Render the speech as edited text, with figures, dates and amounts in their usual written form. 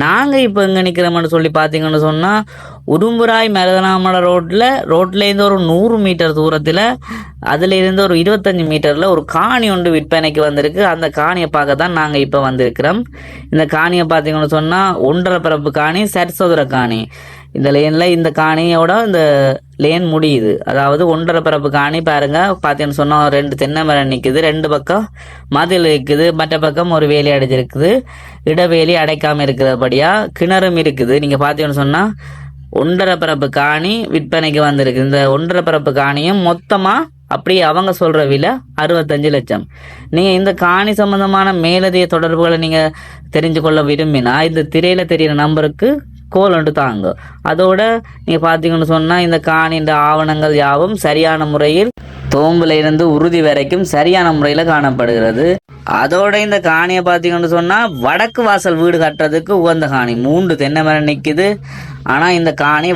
நாங்கள் இப்போ எங்கே நிற்கிறோம்னு சொல்லி பார்த்தீங்கன்னு சொன்னால் உடும்புராய் மருதனாமலை ரோட்லேருந்து ஒரு 100 மீட்டர் தூரத்தில் அதிலிருந்து ஒரு 25 மீட்டரில் ஒரு காணி ஒன்று விற்பனைக்கு வந்திருக்கு. அந்த காணியை பார்க்க தான் நாங்கள் இப்போ வந்திருக்கிறோம். இந்த காணியை பார்த்தீங்கன்னு சொன்னால் 1.5 பரப்பு காணி, சர்சோதர காணி. இந்த லேனில் இந்த காணியோட இந்த லேன் முடியுது. அதாவது 1.5 பரப்பு காணி பாருங்க. பார்த்தீங்கன்னு சொன்னால் 2 தென்னை மரம் நிற்குது, 2 பக்கம் மதில் இருக்குது, மற்ற பக்கம் ஒரு வேலி அடைஞ்சிருக்குது, இடவேலி அடைக்காமல் இருக்கிறபடியாக கிணறும் இருக்குது. நீங்கள் பார்த்தீங்கன்னு சொன்னால் 1.5 பரப்பு காணி விற்பனைக்கு வந்திருக்கு. இந்த 1.5 பரப்பு காணியும் மொத்தமாக அப்படியே அவங்க சொல்கிற விலை 65 லட்சம். நீங்கள் இந்த காணி சம்பந்தமான மேலதிக தொடர்புகளை நீங்கள் தெரிஞ்சு கொள்ள விரும்பினா இந்த திரையில் தெரிகிற நம்பருக்கு கோல் ஒன்று தாங்க. அதோட நீங்கள் பார்த்தீங்கன்னு சொன்னால் இந்த காணின்ற ஆவணங்கள் யாவும் சரியான முறையில் தோம்புல இருந்து உறுதி வரைக்கும் சரியான முறையில் காணப்படுகிறது. அதோட இந்த காணியை பார்த்தீங்கன்னு சொன்னால் வடக்கு வாசல் வீடு கட்டுறதுக்கு உகந்த காணி. 3 தென்னை மரம் நிற்குது. ஆனால் இந்த காணி